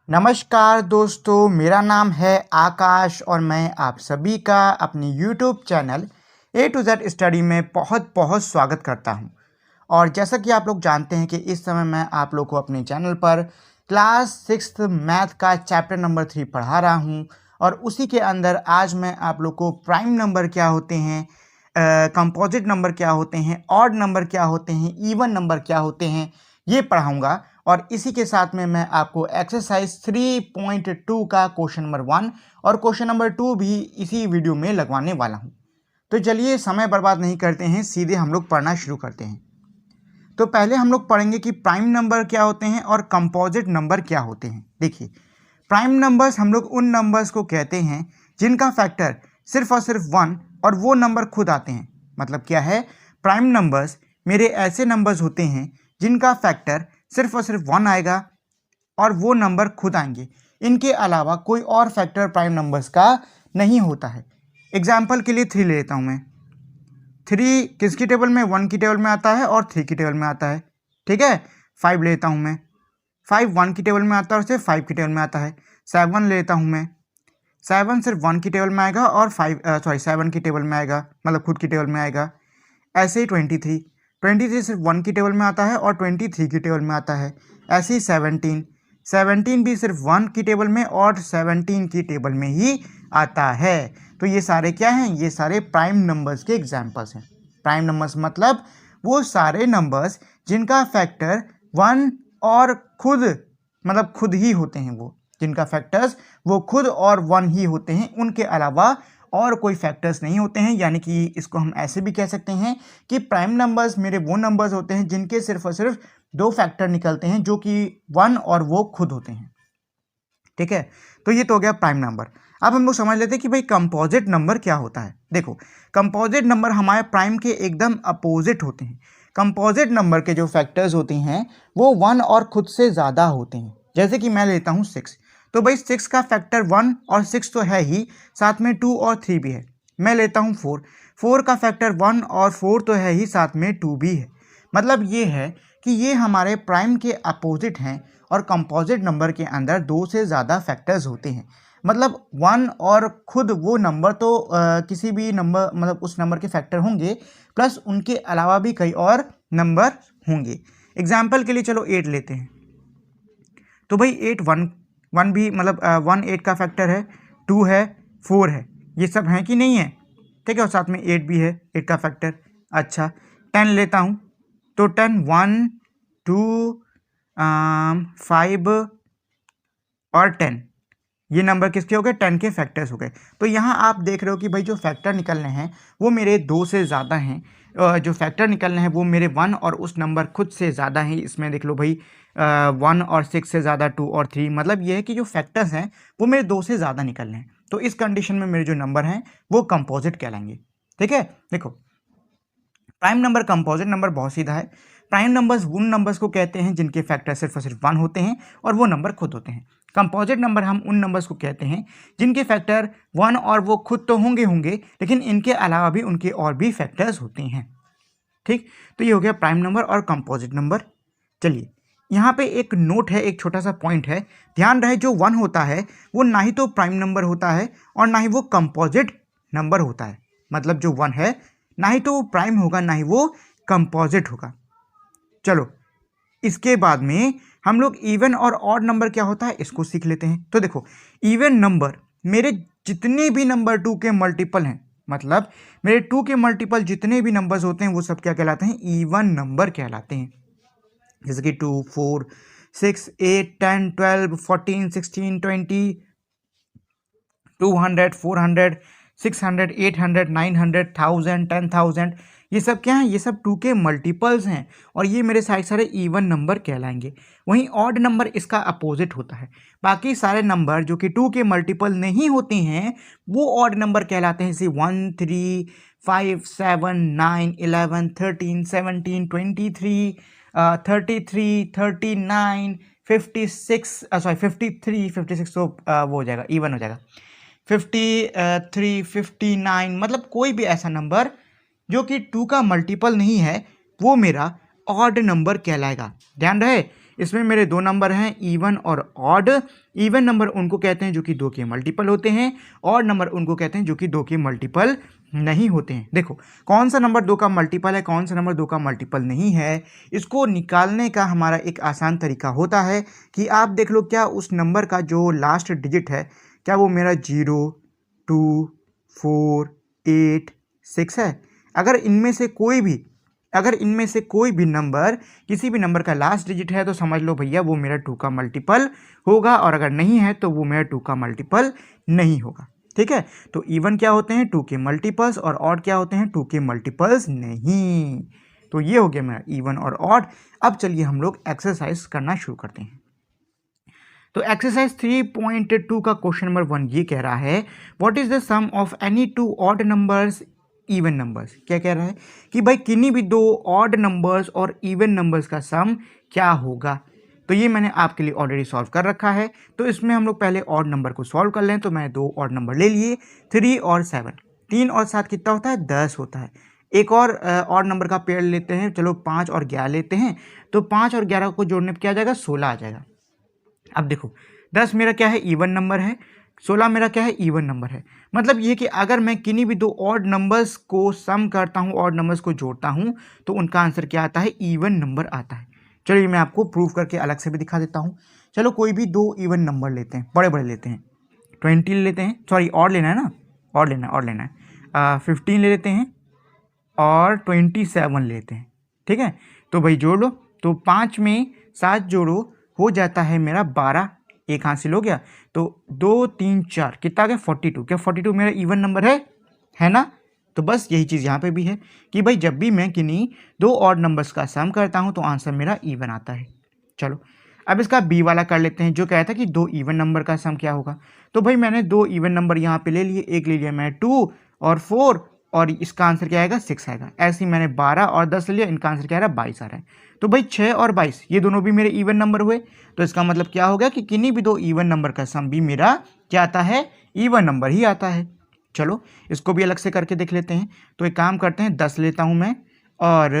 नमस्कार दोस्तों, मेरा नाम है आकाश और मैं आप सभी का अपनी YouTube channel A to Z study में बहुत बहुत स्वागत करता हूं। और जैसा कि आप लोग जानते हैं कि इस समय मैं आप लोग को अपने चैनल पर क्लास 6th मैथ का चैप्टर नंबर 3 पढ़ा रहा हूं। और उसी के अंदर आज मैं आप लोग को प्राइम नंबर क्या होते हैं, कंपोजिट नंबर क्या होते हैं, ऑड नंबर क्या होते हैं, इवन नंबर क्या होते हैं, ये पढ़ाऊँगा। और इसी के साथ में मैं आपको एक्सरसाइज 3.2 का क्वेश्चन नंबर 1 और क्वेश्चन नंबर 2 भी इसी वीडियो में लगवाने वाला हूं। तो चलिए समय बर्बाद नहीं करते हैं, सीधे हम लोग पढ़ना शुरू करते हैं। तो पहले हम लोग पढ़ेंगे कि प्राइम नंबर क्या होते हैं और कंपोजिट नंबर क्या होते हैं। देखिए, प्राइम नंबर्स हम लोग उन नंबर्स को कहते हैं जिनका फैक्टर सिर्फ और सिर्फ 1 और वो नंबर खुद आते हैं। मतलब क्या है, प्राइम नंबर्स मेरे ऐसे नंबर्स होते हैं जिनका फैक्टर सिर्फ और सिर्फ 1 आएगा और वो नंबर खुद आएंगे। इनके अलावा कोई और फैक्टर प्राइम नंबर्स का नहीं होता है। एग्जाम्पल के लिए 3 ले लेता हूँ मैं। 3 किसकी टेबल में, 1 की टेबल में आता है और 3 की टेबल में आता है। ठीक है। 5 लेता हूँ मैं, 5 1 की टेबल में आता है और सिर्फ 5 की टेबल में आता है। 7 लेता हूँ मैं, 7 सिर्फ 1 की टेबल में आएगा और 7 की टेबल में आएगा, मतलब खुद की टेबल में आएगा। ऐसे ही 23 सिर्फ 1 की टेबल में आता है और 23 की टेबल में आता है। ऐसे ही 17 भी सिर्फ 1 की टेबल में और 17 की टेबल में ही आता है। तो ये सारे क्या हैं, ये सारे प्राइम नंबर्स के एग्जाम्पल्स हैं। प्राइम नंबर्स मतलब वो सारे नंबर्स जिनका फैक्टर 1 और खुद ही होते हैं, वो जिनका फैक्टर्स वो खुद और 1 ही होते हैं, उनके अलावा और कोई फैक्टर्स नहीं होते हैं। यानी कि इसको हम ऐसे भी कह सकते हैं कि प्राइम नंबर्स मेरे वो नंबर्स होते हैं जिनके सिर्फ और सिर्फ 2 फैक्टर निकलते हैं, जो कि 1 और वो खुद होते हैं। ठीक है, तो ये तो हो गया प्राइम नंबर। अब हम लोग समझ लेते हैं कि भाई कंपोजिट नंबर क्या होता है। देखो, कंपोजिट नंबर हमारे प्राइम के एकदम अपोजिट होते हैं। कंपोजिट नंबर के जो फैक्टर्स होते हैं वो 1 और खुद से ज़्यादा होते हैं। जैसे कि मैं लेता हूँ 6, तो भाई 6 का फैक्टर 1 और 6 तो है ही, साथ में 2 और 3 भी है। मैं लेता हूँ 4 का फैक्टर 1 और 4 तो है ही, साथ में 2 भी है। मतलब ये है कि ये हमारे प्राइम के अपोजिट हैं और कंपोजिट नंबर के अंदर 2 से ज़्यादा फैक्टर्स होते हैं। मतलब 1 और खुद वो नंबर तो किसी भी नंबर, मतलब उस नंबर के फैक्टर होंगे, प्लस उनके अलावा भी कई और नंबर होंगे। एग्जाम्पल के लिए चलो 8 लेते हैं। तो भाई 8 1 भी, मतलब 1 8 का फैक्टर है, 2 है, 4 है, ये सब हैं कि नहीं है। ठीक है, और साथ में 8 भी है, 8 का फैक्टर। अच्छा, 10 लेता हूँ, तो 10 1 2 5 और 10, ये नंबर किसके हो गए, 10 के फैक्टर्स हो गए। तो यहाँ आप देख रहे हो कि भाई जो फैक्टर निकलने हैं वो मेरे 2 से ज़्यादा हैं। जो फैक्टर निकलने हैं वो मेरे 1 और उस नंबर खुद से ज़्यादा हैं। इसमें देख लो भाई, 1 और 6 से ज़्यादा 2 और 3, मतलब ये है कि जो फैक्टर्स हैं वो मेरे 2 से ज़्यादा निकलने हैं। तो इस कंडीशन में मेरे जो नंबर हैं वो कंपोजिट कहलाएंगे। ठीक है, देखो, प्राइम नंबर कंपोजिट नंबर बहुत सीधा है। प्राइम नंबर्स उन नंबर्स को कहते हैं जिनके फैक्टर सिर्फ और सिर्फ 1 होते हैं और वो नंबर खुद होते हैं। कंपोजिट नंबर हम उन नंबर्स को कहते हैं जिनके फैक्टर 1 और वो खुद तो होंगे लेकिन इनके अलावा भी उनके और भी फैक्टर्स होते हैं। ठीक, तो ये हो गया प्राइम नंबर और कंपोजिट नंबर। चलिए, यहाँ पे एक नोट है, एक छोटा सा पॉइंट है, ध्यान रहे, जो 1 होता है वो ना ही तो प्राइम नंबर होता है और ना ही वो कंपोजिट नंबर होता है। मतलब जो 1 है ना ही तो वो प्राइम होगा, ना ही वो कंपोजिट होगा। चलो, इसके बाद में हम लोग इवन और ऑड नंबर क्या होता है इसको सीख लेते हैं। तो देखो, इवन नंबर मेरे जितने भी नंबर 2 के मल्टीपल हैं, मतलब मेरे 2 के मल्टीपल जितने भी नंबर्स होते हैं वो सब क्या कहलाते हैं, इवन नंबर कहलाते हैं। जैसे कि 2 4 6 8 10 12 14 16 20 200 400 600 800 900 1000 10,000, ये सब क्या हैं, ये सब 2 के मल्टीपल्स हैं और ये मेरे सारे इवन नंबर कहलाएंगे। वहीं ऑड नंबर इसका अपोजिट होता है। बाकी सारे नंबर जो कि 2 के मल्टीपल नहीं होते हैं वो ऑड नंबर कहलाते हैं। जैसे 1 3 5 7 9 11 13 17 23 33 39 56 53 56, तो वो हो जाएगा, इवन हो जाएगा। 53 59, मतलब कोई भी ऐसा नंबर जो कि 2 का मल्टीपल नहीं है वो मेरा ऑड नंबर कहलाएगा। ध्यान रहे, इसमें मेरे दो नंबर हैं इवन और ऑड। इवन नंबर उनको कहते हैं जो कि 2 के मल्टीपल होते हैं, ऑड नंबर उनको कहते हैं जो कि 2 के मल्टीपल नहीं होते हैं। देखो कौन सा नंबर 2 का मल्टीपल है, कौन सा नंबर 2 का मल्टीपल नहीं है, इसको निकालने का हमारा एक आसान तरीका होता है कि आप देख लो क्या उस नंबर का जो लास्ट डिजिट है क्या वो मेरा 0, 2, 4, 8, 6 है। अगर इनमें से कोई भी नंबर किसी भी नंबर का लास्ट डिजिट है तो समझ लो भैया वो मेरा 2 का मल्टीपल होगा, और अगर नहीं है तो वो मेरा 2 का मल्टीपल नहीं होगा। ठीक है, तो इवन क्या होते हैं 2 के मल्टीपल्स और ऑड क्या होते हैं 2 के मल्टीपल्स नहीं। तो ये हो गया मेरा इवन और ऑड। अब चलिए हम लोग एक्सरसाइज करना शुरू करते हैं। तो एक्सरसाइज 3.2 का क्वेश्चन नंबर 1 ये कह रहा है what is the sum of any two odd numbers even numbers. क्या कह रहा है कि भाई किन्हीं भी दो ऑड नंबर्स और इवन नंबर्स का सम क्या होगा। तो ये मैंने आपके लिए ऑलरेडी सॉल्व कर रखा है। तो इसमें हम लोग पहले ऑड नंबर को सॉल्व कर लें। तो मैंने दो ऑड नंबर ले लिए 3 और 7। 3 और 7 कितना होता है 10 होता है। एक और ऑड नंबर का पेयर लेते हैं, चलो 5 और 11 लेते हैं। तो 5 और 11 को जोड़ने पर क्या आ जाएगा 16 आ जाएगा। अब देखो 10 मेरा क्या है इवन नंबर है, 16 मेरा क्या है इवन नंबर है। मतलब ये कि अगर मैं किन्हीं भी दो ऑड नंबर्स को सम करता हूँ, ऑड नंबर्स को जोड़ता हूँ तो उनका आंसर क्या आता है इवन नंबर आता है। चलिए मैं आपको प्रूव करके अलग से भी दिखा देता हूँ। चलो कोई भी दो इवन नंबर लेते हैं, बड़े बड़े लेते हैं, 20 ले लेते हैं, सॉरी ऑड लेना है ना, ऑड लेना है 15 ले लेते हैं और 27 लेते हैं। ठीक है, तो भाई जोड़ लो। तो 5 में 7 जोड़ो हो जाता है मेरा 12, एक हासिल हो गया। तो 2, 3, 4 कितना आ गया 42। क्या 42 मेरा इवन नंबर है ना। तो बस यही चीज़ यहाँ पे भी है कि भाई जब भी मैं किन्हीं दो ऑड नंबर्स का सम करता हूँ तो आंसर मेरा इवन आता है। चलो अब इसका बी वाला कर लेते हैं जो कहता है कि दो इवन नंबर का सम क्या होगा। तो भाई मैंने दो इवन नंबर यहाँ पे ले लिए, एक ले लिया मैं 2 और 4 और इसका आंसर क्या आएगा 6 आएगा। ऐसे ही मैंने 12 और 10 ले लिया, इनका आंसर क्या आ रहा है 22 आ रहा है। तो भाई 6 और 22 ये दोनों भी मेरे इवन नंबर हुए। तो इसका मतलब क्या हो गया कि किन्हीं भी दो इवन नंबर का सम भी मेरा क्या आता है इवन नंबर ही आता है। चलो इसको भी अलग से करके देख लेते हैं। तो एक काम करते हैं 10 लेता हूँ मैं और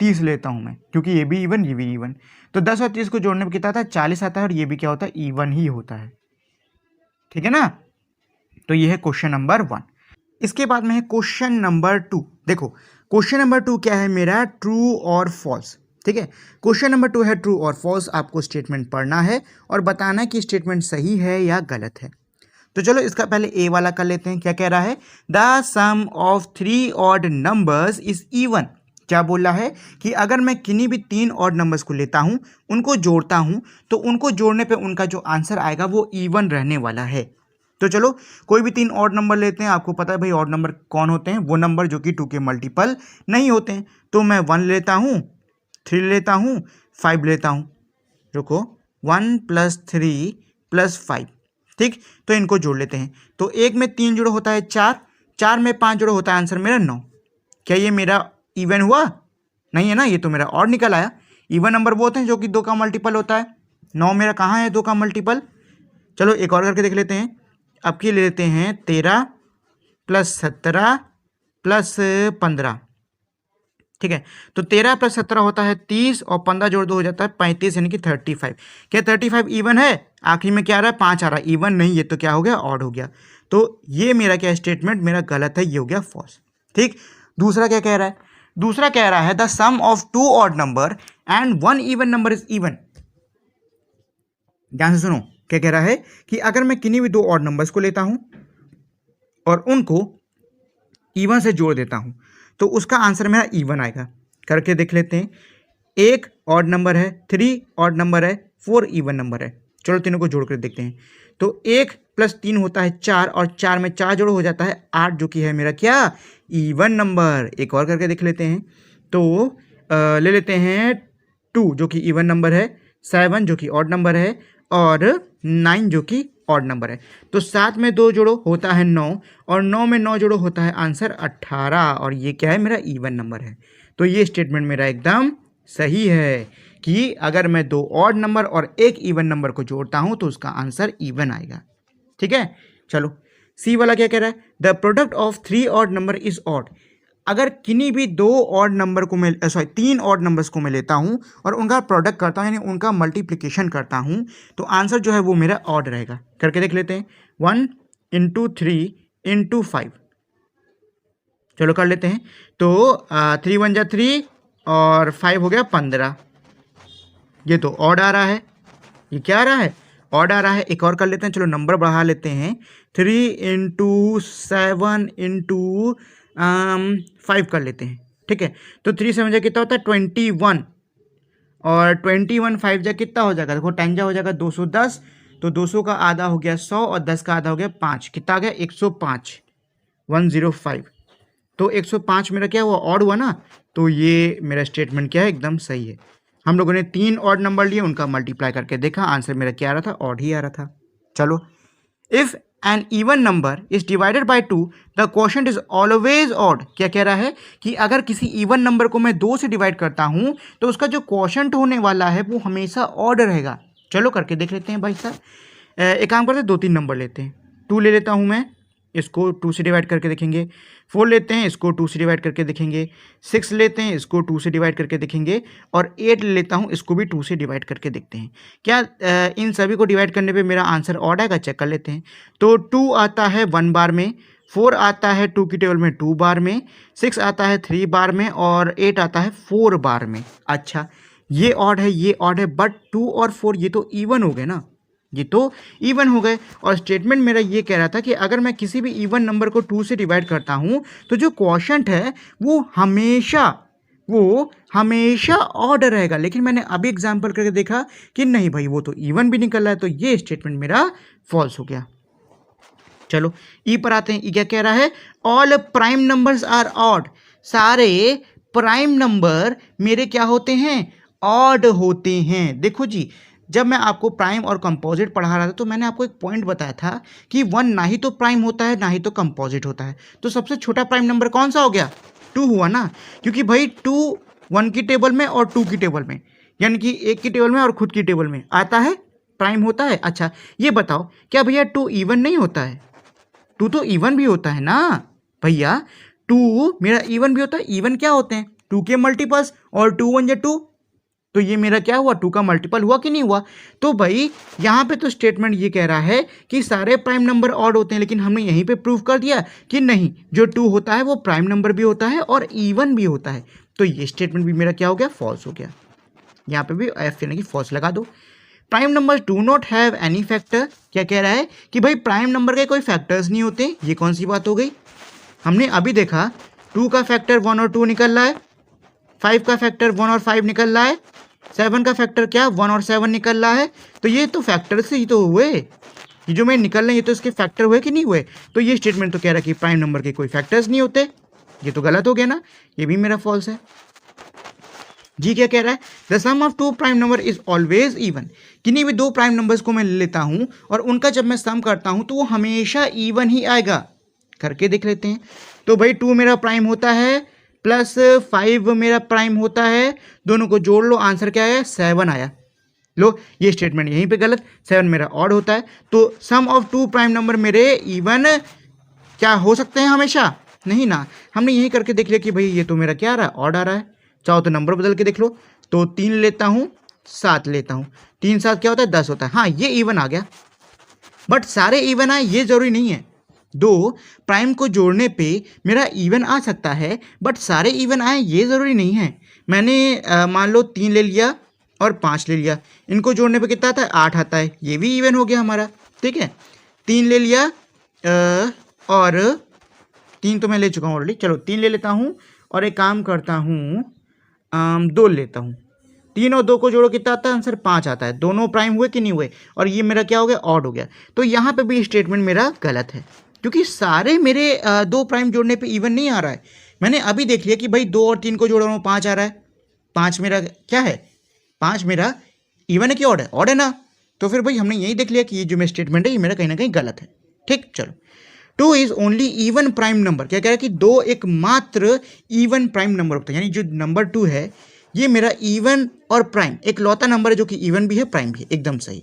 30 लेता हूँ मैं, क्योंकि ये भी इवन ये भी इवन। तो 10 और 30 को जोड़ने पर कितना आता है 40 आता है, और ये भी क्या होता है इवन ही होता है। ठीक है ना। तो ये है क्वेश्चन नंबर 1। इसके बाद में है क्वेश्चन नंबर 2। देखो क्वेश्चन नंबर 2 क्या है मेरा ट्रू और फॉल्स। ठीक है, क्वेश्चन नंबर 2 है ट्रू और फॉल्स। आपको स्टेटमेंट पढ़ना है और बताना है कि स्टेटमेंट सही है या गलत है। तो चलो इसका पहले ए वाला कर लेते हैं। क्या कह रहा है the sum of 3 odd numbers is even. क्या बोल रहा है कि अगर मैं किन्हीं भी 3 ऑड नंबर्स को लेता हूं, उनको जोड़ता हूं, तो उनको जोड़ने पे उनका जो आंसर आएगा वो इवन रहने वाला है। तो चलो कोई भी 3 ऑड नंबर लेते हैं। आपको पता है भाई ऑड नंबर कौन होते हैं, वो नंबर जो कि 2 के मल्टीपल नहीं होते हैं। तो मैं 1 लेता हूँ, 3 लेता हूँ, 5 लेता हूँ। रुको 1 + 3 + 5। ठीक, तो इनको जोड़ लेते हैं। तो एक में 3 जोड़ो होता है 4, 4 में 5 जोड़ो होता है आंसर मेरा 9। क्या ये मेरा इवन हुआ? नहीं है ना, ये तो मेरा ऑड निकल आया। इवन नंबर वो होते हैं जो कि 2 का मल्टीपल होता है। 9 मेरा कहाँ है 2 का मल्टीपल। चलो एक और करके देख लेते हैं। अब की ले लेते हैं 13 + 17 + 15। ठीक है, तो 13 + 17 होता है 30 और 15 जोड़ दो हो जाता है 35, यानी कि 35। क्या 35 इवन है? आखिरी में क्या आ रहा है 5 आ रहा है, इवन नहीं, ये तो क्या हो गया ऑड हो गया। तो ये मेरा क्या स्टेटमेंट मेरा गलत है, ये हो गया फॉल्स। ठीक, दूसरा क्या कह रहा है, दूसरा कह रहा है the sum of 2 odd number and 1 even number is even. ध्यान से सुनो क्या कह रहा है कि अगर मैं किन्हीं भी 2 ऑड नंबर्स को लेता हूं और उनको इवन से जोड़ देता हूं तो उसका आंसर मेरा इवन आएगा। करके देख लेते हैं। एक ऑड नंबर है, 3 ऑड नंबर है, 4 इवन नंबर है। चलो तीनों को जोड़ कर देखते हैं। तो 1 + 3 होता है 4 और 4 में 4 जोड़ो हो जाता है 8, जो कि है मेरा क्या इवन नंबर। एक और करके देख लेते हैं। तो ले लेते हैं 2 जो कि इवन नंबर है, 7 जो कि ऑड नंबर है और 9 जो कि ऑड नंबर है। तो 7 में 2 जोड़ो होता है 9 और 9 में 9 जोड़ो होता है आंसर 18, और ये क्या है मेरा इवन नंबर है। तो ये स्टेटमेंट मेरा एकदम सही है कि अगर मैं 2 ऑड नंबर और एक इवन नंबर को जोड़ता हूं तो उसका आंसर इवन आएगा। ठीक है, चलो सी वाला क्या कह रहा है the product of 3 odd number is odd. अगर किन्हीं भी दो ऑड नंबर को मैं तीन ऑड नंबर्स को मैं लेता हूँ और उनका प्रोडक्ट करता हूँ, यानी उनका मल्टीप्लिकेशन करता हूँ, तो आंसर जो है वो मेरा ऑड रहेगा। करके देख लेते हैं। 1 × 3 × 5, चलो कर लेते हैं। तो 3 × 1 = 3 और 5 हो गया 15। ये तो ऑड आ रहा है। ये क्या आ रहा है? ऑड आ रहा है। एक और कर लेते हैं, चलो नंबर बढ़ा लेते हैं। 3 × 7 × 5 कर लेते हैं, ठीक है। तो 3 7 जा कितना होता है? 21, और 21 5 जा कितना हो जाएगा? देखो 10 जा हो जाएगा 210, तो 200 का आधा हो गया 100 और 10 का आधा हो गया 5। कितना आ गया? 105, 105। तो 105 मेरा क्या हुआ? ऑड हुआ ना। तो ये मेरा स्टेटमेंट क्या है? एकदम सही है। हम लोगों ने 3 ऑड नंबर लिए, उनका मल्टीप्लाई करके देखा, आंसर मेरा क्या आ रहा था? ऑड ही आ रहा था। चलो, if an even number is divided by 2 the quotient is always odd. क्या कह रहा है? कि अगर किसी इवन नंबर को मैं 2 से डिवाइड करता हूं तो उसका जो क्वोशंट होने वाला है वो हमेशा ऑड रहेगा। चलो करके देख लेते हैं भाई साहब। एक काम करते हैं, 2 3 नंबर लेते हैं। 2 ले लेता हूं मैं, इसको 2 से डिवाइड करके देखेंगे। 4 लेते हैं, इसको 2 से डिवाइड करके देखेंगे। 6 लेते हैं, इसको 2 से डिवाइड करके देखेंगे। और 8 लेता हूं, इसको भी 2 से डिवाइड करके देखते हैं। क्या इन सभी को डिवाइड करने पे मेरा आंसर ऑड आएगा? चेक कर लेते हैं। तो 2 आता है 1 बार में, 4 आता है 2 की टेबल में 2 बार में, 6 आता है 3 बार में, और 8 आता है 4 बार में। अच्छा, ये ऑड है, ये ऑड है, बट 2 और 4 ये तो इवन हो गए ना, ये तो इवन हो गए। और स्टेटमेंट मेरा ये कह रहा था कि अगर मैं किसी भी इवन नंबर को 2 से डिवाइड करता हूं तो जो क्वोशंट है वो हमेशा ऑड रहेगा। लेकिन मैंने अभी एग्जांपल करके देखा कि नहीं भाई, वो तो इवन भी निकल रहा है, तो ये स्टेटमेंट मेरा फॉल्स हो गया। चलो ई पर आते हैं। ई क्या कह रहा है? All prime numbers are odd. सारे प्राइम नंबर मेरे क्या होते हैं? ऑड होते हैं। देखो जी, जब मैं आपको प्राइम और कंपोजिट पढ़ा रहा था तो मैंने आपको एक पॉइंट बताया था कि 1 ना ही तो प्राइम होता है ना ही तो कंपोजिट होता है। तो सबसे छोटा प्राइम नंबर कौन सा हो गया? 2 हुआ ना, क्योंकि भाई 2 1 की टेबल में और 2 की टेबल में, यानी कि 1 की टेबल में और खुद की टेबल में आता है, प्राइम होता है। अच्छा ये बताओ, क्या भैया 2 इवन नहीं होता है? 2 तो इवन भी होता है ना भैया, 2 मेरा इवन भी होता है। इवन क्या होते हैं? 2 के मल्टीपल्स, और 2 1 = 2, तो ये मेरा क्या हुआ? 2 का मल्टीपल हुआ कि नहीं हुआ? तो भाई यहाँ पे तो स्टेटमेंट ये कह रहा है कि सारे प्राइम नंबर ऑड होते हैं, लेकिन हमने यहीं पे प्रूव कर दिया कि नहीं, जो 2 होता है वो प्राइम नंबर भी होता है और इवन भी होता है। तो ये स्टेटमेंट भी मेरा क्या हो गया? फॉल्स हो गया। यहाँ पे भी एफ यानी कि फॉल्स लगा दो। Prime number do not have any factor. क्या कह रहा है? कि भाई प्राइम नंबर के कोई फैक्टर्स नहीं होते। ये कौन सी बात हो गई? हमने अभी देखा 2 का फैक्टर 1 और 2 निकल रहा है, 5 का फैक्टर 1 और 5 निकल रहा है, 7 का फैक्टर क्या 1 और 7 निकल रहा है। तो ये तो फैक्टर से ही तो हुए, ये जो मैं निकल रहे हैं ये तो इसके फैक्टर हुए कि नहीं हुए। तो ये स्टेटमेंट तो कह रहा है कि प्राइम नंबर के कोई फैक्टर्स नहीं होते। ये तो गलत हो गया ना, ये भी मेरा फॉल्स है। जी क्या कह रहा है? The sum of 2 prime number is always even. किन्हीं भी 2 प्राइम नंबर्स को मैं ले लेता हूं और उनका जब मैं सम करता हूं तो वो हमेशा इवन ही आएगा। करके देख लेते हैं। तो भाई 2 मेरा प्राइम होता है प्लस 5 मेरा प्राइम होता है, दोनों को जोड़ लो, आंसर क्या आया? 7 आया। लो, ये स्टेटमेंट यहीं पे गलत, 7 मेरा ऑड होता है। तो सम ऑफ 2 प्राइम नंबर मेरे इवन क्या हो सकते हैं? हमेशा नहीं ना। हमने यही करके देख लिया कि भाई ये तो मेरा क्या आ रहा है? ऑड आ रहा है। चाहो तो नंबर बदल के देख लो। तो 3 लेता हूँ, 7 लेता हूँ, 3 7 क्या होता है? 10 होता है। हाँ, ये इवन आ गया, बट सारे इवन आए ये जरूरी नहीं है। 2 प्राइम को जोड़ने पे मेरा इवन आ सकता है, बट सारे इवन आए ये ज़रूरी नहीं है। मैंने मान लो 3 ले लिया और 5 ले लिया, इनको जोड़ने पे कितना आता है? 8 आता है, ये भी इवन हो गया हमारा। ठीक है, 3 ले लिया और 3 तो मैं ले चुका हूँ ऑलरेडी। चलो 3 ले लेता हूँ और एक काम करता हूँ, 2 लेता हूँ। 3 और 2 को जोड़ो कितना आता है? आंसर 5 आता है। दोनों प्राइम हुए कि नहीं हुए? और ये मेरा क्या हो गया? ऑड हो गया। तो यहाँ पे भी स्टेटमेंट मेरा गलत है, क्योंकि सारे मेरे 2 प्राइम जोड़ने पे इवन नहीं आ रहा है। मैंने अभी देख लिया कि भाई 2 और 3 को जोड़ रहा हूँ, 5 आ रहा है। 5 मेरा क्या है? 5 मेरा इवन है कि ऑड है? ऑड है ना। तो फिर भाई हमने यही देख लिया कि ये जो मेरा स्टेटमेंट है ये मेरा कहीं ना कहीं गलत है। ठीक, चलो 2 is only even prime number. क्या कह रहा है? कि 2 एकमात्र इवन प्राइम नंबर होता है, यानी जो नंबर 2 है ये मेरा इवन और प्राइम एक लौता नंबर है जो कि इवन भी है प्राइम भी है। एकदम सही,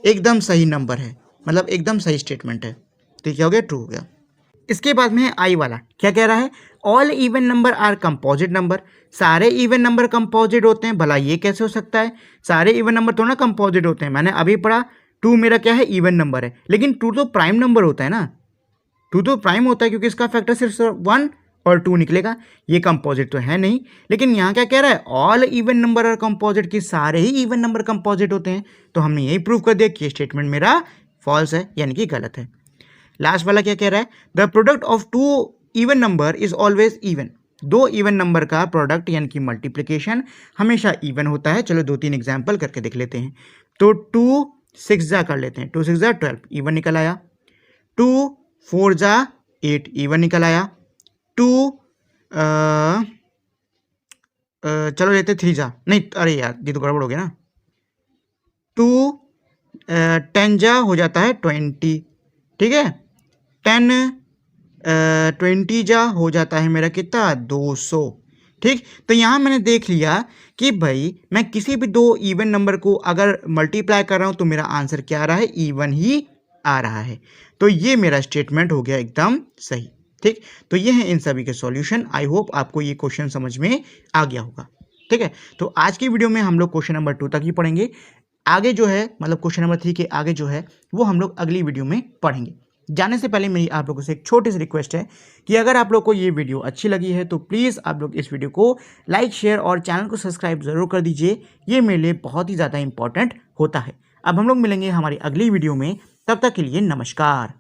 एकदम सही नंबर है, मतलब एकदम सही स्टेटमेंट है। तो क्या हो गया? ट्रू हो गया। इसके बाद में है आई वाला। क्या कह रहा है? All even number are composite number, सारे इवन नंबर कंपोजिट होते हैं। भला ये कैसे हो सकता है? सारे इवन नंबर तो ना कंपोजिट होते हैं। मैंने अभी पढ़ा 2 मेरा क्या है, इवन नंबर है, लेकिन 2 तो प्राइम नंबर होता है ना, 2 तो प्राइम होता है क्योंकि इसका फैक्टर सिर्फ 1 और 2 निकलेगा। ये कंपोजिट तो है नहीं, लेकिन यहाँ क्या कह रहा है, all even number are composite, की सारे ही इवन नंबर कंपोजिट होते हैं। तो हमने यही प्रूव कर दिया कि ये स्टेटमेंट मेरा फॉल्स है, यानी कि गलत है। लास्ट वाला क्या कह रहा है, the product of 2 even number is always even, 2 even number का प्रोडक्ट यानी कि मल्टीप्लिकेशन हमेशा इवन होता है। चलो 2-3 एग्जाम्पल करके देख लेते हैं। तो 2 6 जा कर लेते हैं, 2 6 जा 12 इवन निकल आया, 2 4 जा 8 इवन निकल आया, 2 चलो लेते 3 जा, नहीं अरे यार ये तो गड़बड़ हो गया ना, 2 10 जा हो जाता है 20, ठीक है, 10 20 जा हो जाता है मेरा कितना, 200। ठीक, तो यहाँ मैंने देख लिया कि भाई मैं किसी भी 2 इवन नंबर को अगर मल्टीप्लाई कर रहा हूँ तो मेरा आंसर क्या आ रहा है, इवन ही आ रहा है। तो ये मेरा स्टेटमेंट हो गया एकदम सही। ठीक, तो ये है इन सभी के सॉल्यूशन। आई होप आपको ये क्वेश्चन समझ में आ गया होगा। ठीक है, तो आज की वीडियो में हम लोग क्वेश्चन नंबर 2 तक ही पढ़ेंगे। आगे जो है मतलब क्वेश्चन नंबर 3 के आगे जो है वो हम लोग अगली वीडियो में पढ़ेंगे। जाने से पहले मेरी आप लोगों से एक छोटी सी रिक्वेस्ट है कि अगर आप लोग को ये वीडियो अच्छी लगी है तो प्लीज़ आप लोग इस वीडियो को लाइक, शेयर और चैनल को सब्सक्राइब ज़रूर कर दीजिए। ये मेरे लिए बहुत ही ज़्यादा इंपॉर्टेंट होता है। अब हम लोग मिलेंगे हमारी अगली वीडियो में, तब तक के लिए नमस्कार।